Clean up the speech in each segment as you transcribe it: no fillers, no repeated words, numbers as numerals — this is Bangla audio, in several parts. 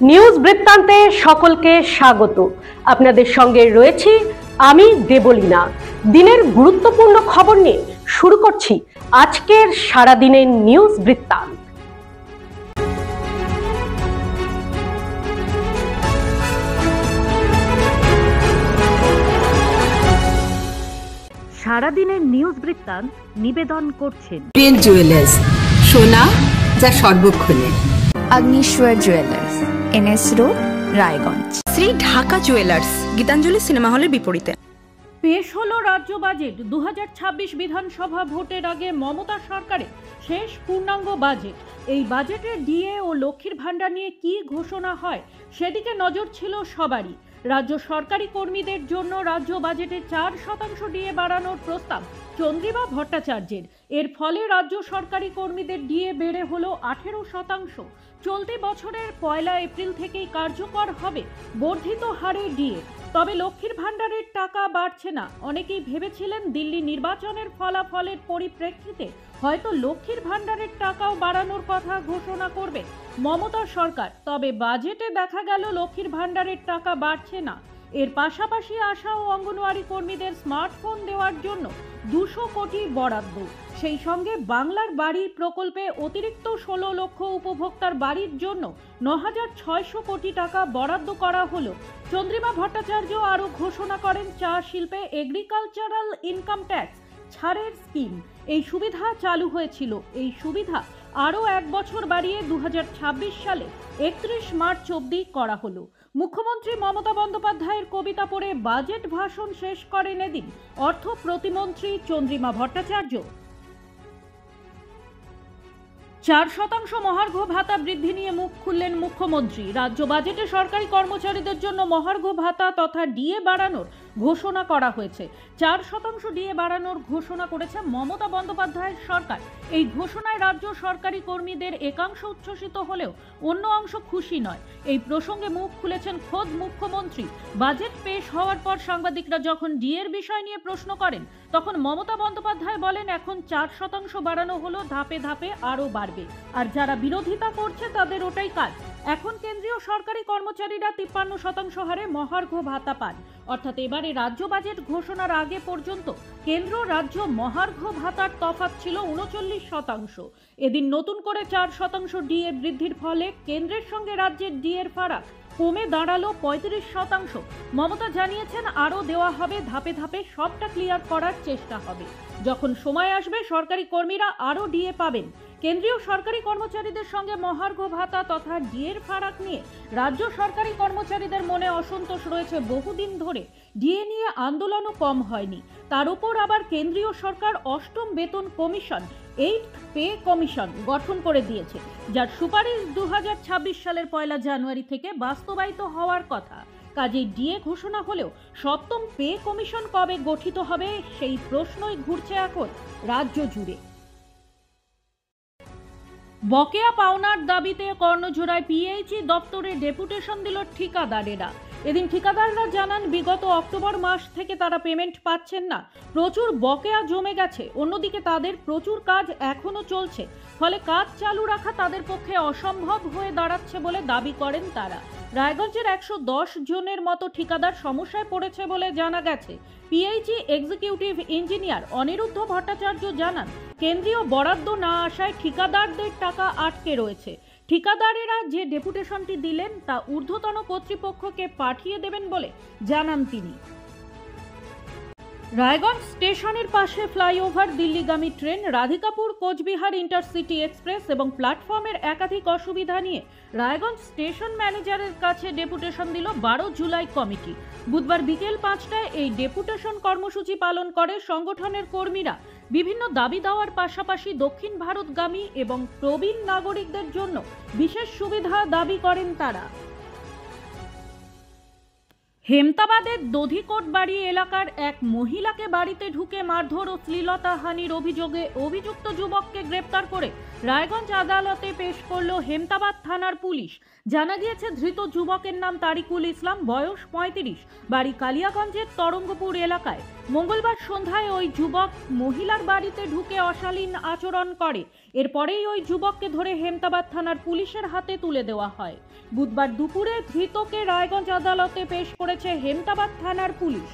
নিউজ বৃত্তান্তে সকলকে স্বাগত। আপনাদের সঙ্গে রয়েছি আমি দেবলীনা। দিনের গুরুত্বপূর্ণ খবর নিয়ে শুরু করছি আজকের সারাদিনের নিউজ বৃত্তান্ত। সারাদিনের নিউজ বৃত্তান্ত নিবেদন করছেন প্রিন্ট জুয়েলার্স, সোনা যা সর্বক্ষণে। Agnishwar jewellers, NS road, Raiganj. Shri Dhaka jewellers, Gitanjali cinema হলের বিপরীতে। পেশ হলো রাজ্য বাজেট। 2026 বিধানসভা ভোটের আগে মমতা সরকারের শেষ পূর্ণাঙ্গ বাজেট। এই বাজেটে ডিএ ও লক্ষ্মীর ভাণ্ডার নিয়ে কি ঘোষণা হয় সেদিকে নজর ছিল সবারই। রাজ্য সরকারি কর্মীদের জন্য রাজ্য বাজেটে 4% ডিএ বাড়ানোর প্রস্তাব চন্দ্রিমা ভট্টাচার্যের। এর ফলে রাজ্য সরকারি কর্মীদের ডিএ বেড়ে হলো 18%। চলতি বছরের 1 এপ্রিল থেকেই কার্যকর হবে বর্ধিত হারে ডিএ। তবে লক্ষ্মীর ভাণ্ডারের টাকা বাড়ছে না। অনেকেই ভেবেছিলেন দিল্লি নির্বাচনের ফলাফলের পরিপ্রেক্ষিতে হয়তো লক্ষ্মীর ভাণ্ডারের টাকাও বাড়ানোর কথা ঘোষণা করবে মমতা সরকার। তবে বাজেটে দেখা গেল লক্ষ্মীর ভাণ্ডারের টাকা বাড়ছে না। এর পাশাপাশি আশা ও অঙ্গনওয়াড়ি কর্মীদের স্মার্টফোন দেওয়ার জন্য 200 কোটি বরাদ্দ। সেই সঙ্গে বাংলার বাড়ি প্রকল্পে অতিরিক্ত 16 লক্ষ উপভোক্তার বাড়ির জন্য 9,600 কোটি টাকা বরাদ্দ করা হলো। চন্দ্রিমা ভট্টাচার্য আরও ঘোষণা করেন চা শিল্পে এগ্রিকালচারাল ইনকাম ট্যাক্স ছাড়ের স্কিম। এই সুবিধা চালু হয়েছিল। এই সুবিধা আরও 1 বছর বাড়িয়ে 2026 সালে 31 মার্চ অবধি করা হলো। মুখ্যমন্ত্রী মমতা বন্দ্যোপাধ্যায়ের কবিতা পড়ে বাজেট ভাষণ শেষ করেন এদিন অর্থ প্রতিমন্ত্রী চন্দ্রিমা ভট্টাচার্য। 4% মহার্ঘ ভাতা বৃদ্ধি নিয়ে মুখ খুললেন মুখ্যমন্ত্রী। রাজ্য বাজেটে সরকারি কর্মচারীদের জন্য মহার্ঘ ভাতা তথা ডিএ বাড়ানোর ঘোষণা করা হয়েছে। 4% ডিএ বাড়ানোর ঘোষণা করেছে মমতা বন্দ্যোপাধ্যায়ের সরকার। এই ঘোষণায় রাজ্য সরকারি কর্মীদের একাংশ উচ্ছ্বসিত হলেও অন্য অংশ খুশি নয়। এই প্রসঙ্গে মুখ খুলেছেন খোদ মুখ্যমন্ত্রী। বাজেট পেশ হওয়ার পর সাংবাদিকরা যখন ডিএর বিষয় নিয়ে প্রশ্ন করেন তখন মমতা বন্দ্যোপাধ্যায় বলেন, এখন 4% বাড়ানো হলো, ধাপে ধাপে আরও বাড়বে। আর যারা বিরোধিতা করছে তাদের ওটাই কাজ। এখন কেন্দ্রীয় সরকারি কর্মচারীরা 53% হারে মহার্ঘ ভাতা পান। অর্থাৎ এবারে রাজ্য বাজেট ঘোষণার আগে পর্যন্ত কেন্দ্র রাজ্য মহার্ঘ ভাতার তফাৎ ছিল 39%। এদিন নতুন করে 4% ডিএ বৃদ্ধির ফলে কেন্দ্রের সঙ্গে রাজ্যের ডিএর ফারাক কমে দাঁড়ালো 35%। মমতা জানিয়েছেন আরও দেওয়া হবে, ধাপে ধাপে সবটা ক্লিয়ার করার চেষ্টা হবে। যখন সময় আসবে সরকারি কর্মীরা আরও ডিএ পাবেন। কেন্দ্রীয় সরকারি কর্মচারীদের সঙ্গে মহার্ঘ ভাতা তথা ডিএর ফারাক নিয়ে রাজ্য সরকারি কর্মচারীদের মনে অসন্তোষ রয়েছে বহুদিন ধরে। ডিএ নিয়ে আন্দোলনও কম হয়নি। তার উপর আবার কেন্দ্রীয় সরকার 8ম বেতন কমিশন, 8th পে কমিশন গঠন করে দিয়েছে, যার সুপারিশ 2026 সালের 1 জানুয়ারি থেকে বাস্তবায়িত হওয়ার কথা। কাজেই ডিএ ঘোষণা হলেও 7ম পে কমিশন কবে গঠিত হবে সেই প্রশ্নই ঘুরছে এখন রাজ্য জুড়ে। বকেয়া পাওনার দাবিতে কর্ণজোড়ায় পিএইচই দপ্তরে ডেপুটেশন দিল ঠিকাদারেরা। এদিন ঠিকাদাররা জানান বিগত অক্টোবর মাস থেকে তারা পেমেন্ট পাচ্ছেন না। প্রচুর বকেয়া জমে গেছে। অন্যদিকে তাদের প্রচুর কাজ এখনো চলছে, ফলে কাজ চালু রাখা তাদের পক্ষে অসম্ভব হয়ে দাঁড়াচ্ছে বলে দাবি করেন তারা। রায়গঞ্জের 110 জনের মতো ঠিকাদার সমস্যায় পড়েছে বলে জানা গেছে। PHE executive engineer Aniruddha Bhattacharya জানান, কেন্দ্রীয় বরাদ্দ না আসায় ঠিকাদারদের টাকা আটকে রয়েছে। ঠিকাদারেরা যে ডেপুটেশনটি দিলেন তা ঊর্ধ্বতন কর্তৃপক্ষকে পাঠিয়ে দেবেন বলে জানান তিনি। রায়গঞ্জ স্টেশনের পাশে ফ্লাইওভার, দিল্লিগামী train, Radhikapur Coochbehar intercity express এবং প্ল্যাটফর্মের একাধিক অসুবিধা নিয়ে রায়গঞ্জ স্টেশন ম্যানেজারের কাছে ডেপুটেশন দিল 12 জুলাই কমিটি। বুধবার বিকেল 5টায় এই ডেপুটেশন কর্মসূচি পালন করে সংগঠনের কর্মীরা। বিভিন্ন দাবি দেওয়ার পাশাপাশি দক্ষিণ ভারতগামী এবং প্রবীণ নাগরিকদের জন্য বিশেষ সুবিধা দাবি করেন তারা। হেমতাবাদের দধিকোট বাড়ি এলাকার এক মহিলাকে বাড়িতে ঢুকে মারধর ও শ্লীলতাহানির অভিযোগে অভিযুক্ত যুবককে গ্রেপ্তার করে রায়গঞ্জ আদালতে পেশ করল হেমতাবাদ থানার পুলিশ। জানা গিয়েছে ধৃত যুবকের নাম তারিকুল ইসলাম, বয়স 35, বাড়ি কালিয়াগঞ্জের তরঙ্গপুর এলাকায়। মঙ্গলবার সন্ধ্যায় ওই যুবক মহিলার বাড়িতে ঢুকে অশালীন আচরণ করে। এরপরেই ওই যুবককে ধরে হেমতাবাদ থানার পুলিশের হাতে তুলে দেওয়া হয়। বুধবার দুপুরে ধৃতকে রায়গঞ্জ আদালতে পেশ করেছে হেমতাবাদ থানার পুলিশ।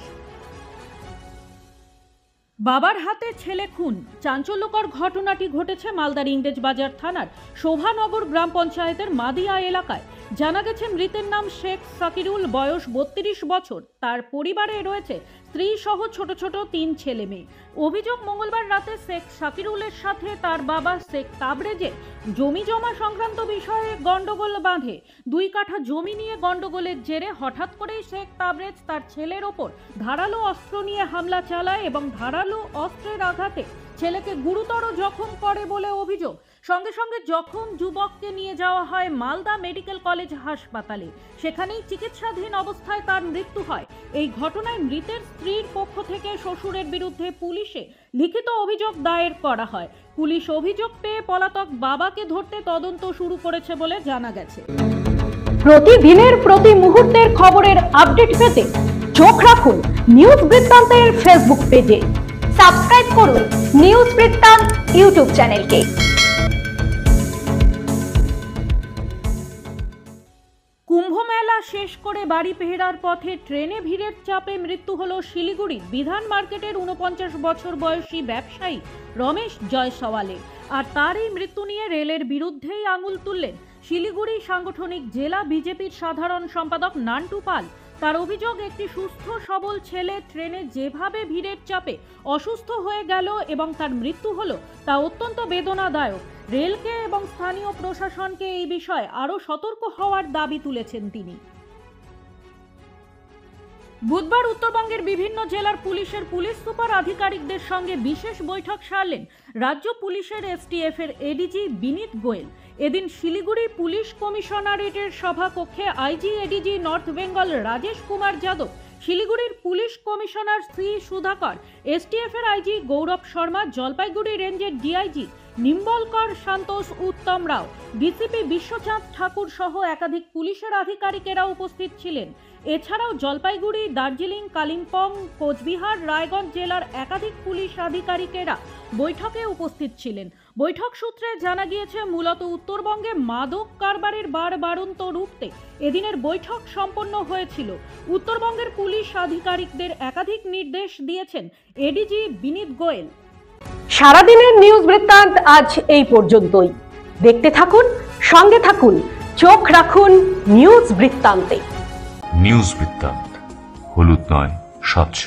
বাবার হাতে ছেলে খুন, চাঞ্চল্যকর ঘটনাটি ঘটেছে মালদার ইংরেজবাজার থানার শোভানগর গ্রাম পঞ্চায়েতের মাদিয়া এলাকায়। জানা গেছে মৃতের নাম শেখ সাকিরুল, বয়স 32 বছর। তার পরিবারে রয়েছে স্ত্রী সহ ছোট ছোট 3 ছেলে মেয়ে। অভিযোগ, মঙ্গলবার রাতে শেখ সাকিরুলের সাথে তার বাবা শেখ তাবরেজের জমি জমা সংক্রান্ত বিষয়ে গন্ডগোল বাঁধে। 2 কাঠা জমি নিয়ে গন্ডগোলের জেরে হঠাৎ করেই শেখ তাবরেজ তার ছেলের ওপর ধারালো অস্ত্র নিয়ে হামলা চালায় এবং ধারালো অস্ত্রের আঘাতে ছেলেকে গুরুতর জখম করে বলে অভিযোগ। সঙ্গে সঙ্গে জখম যুবককে নিয়ে যাওয়া হয় মালদা মেডিকেল কলেজ হাসপাতালে। সেখানেই চিকিৎসাধীন অবস্থায় তার মৃত্যু হয়। এই ঘটনায় মৃতের স্ত্রীর পক্ষ থেকে শ্বশুরের বিরুদ্ধে পুলিশে লিখিত অভিযোগ দায়ের করা হয়। পুলিশ অভিযোগ পেয়ে পলাতক বাবাকে ধরতে তদন্ত শুরু করেছে বলে জানা গেছে। প্রতিদিনের প্রতি মুহূর্তের খবরের আপডেট পেতে চোখ রাখুন নিউজ বৃত্তান্তের ফেসবুক পেজে। সাবস্ক্রাইব করুন নিউজ বৃত্তান্ত ইউটিউব চ্যানেলকে। কুম্ভ মেলা শেষ করে বাড়ি ফেরার পথে ট্রেনে ভিড়ের চাপে মৃত্যু হলো শিলিগুড়ির বিধান মার্কেটের 49 বছর বয়সী ব্যবসায়ী রমেশ জয়সওয়ালের। আর তার এই মৃত্যু নিয়ে রেলের বিরুদ্ধেই আঙুল তুললেন শিলিগুড়ি সাংগঠনিক জেলা বিজেপির সাধারণ সম্পাদক নান্টু পাল। তার অভিযোগ, একটি সুস্থ সবল ছেলে ট্রেনে যেভাবে ভিড়ের চাপে অসুস্থ হয়ে গেল এবং তার মৃত্যু হলো, তা অত্যন্ত বেদনাদায়ক। রেলকে এবং স্থানীয় প্রশাসনকে এই বিষয়ে আরও সতর্ক হওয়ার দাবি তুলেছেন তিনি। বুধবার উত্তরবঙ্গের বিভিন্ন জেলার পুলিশের পুলিশ সুপার আধিকারিকদের সঙ্গে বিশেষ বৈঠক সারলেন রাজ্য পুলিশের এসটিএফ এর এডিজি বিনীত গোয়েল। এদিন শিলিগুড়ি পুলিশ কমিশনারেটের সভাকক্ষে IG ADG north Bengal Rajesh Kumar Yadav, শিলিগুড়ির police commissioner Shri Sudhakar, STF এর আইজি গৌরব শর্মা, জলপাইগুড়ি রেঞ্জের ডিআইজি নিম্বলকর সন্তোষ উত্তম রাও, ডিসিপি বিশ্বচাঁদ ঠাকুর সহ একাধিক পুলিশের আধিকারিকেরা উপস্থিত ছিলেন। এছাড়াও জলপাইগুড়ি, দার্জিলিং, কালিম্পং, কোচবিহার, রায়গঞ্জ জেলার একাধিক পুলিশ আধিকারিকেরা বৈঠকে উপস্থিত ছিলেন। বৈঠক সূত্রে জানা গিয়েছে, মূলত উত্তরবঙ্গে মাদক কারবারের বাড়ন্ত রুখতে এদিনের বৈঠক সম্পন্ন হয়েছিল। উত্তরবঙ্গের পুলিশ আধিকারিকদের একাধিক নির্দেশ দিয়েছেন এডিজি বিনীত গোয়েল। সারাদিনের নিউজ বৃত্তান্ত আজ এই পর্যন্তই। দেখতে থাকুন, সঙ্গে থাকুন, চোখ রাখুন নিউজ বৃত্তান্তে। নিউজ বৃত্তান্ত, হলুদ নয়, স্বচ্ছ।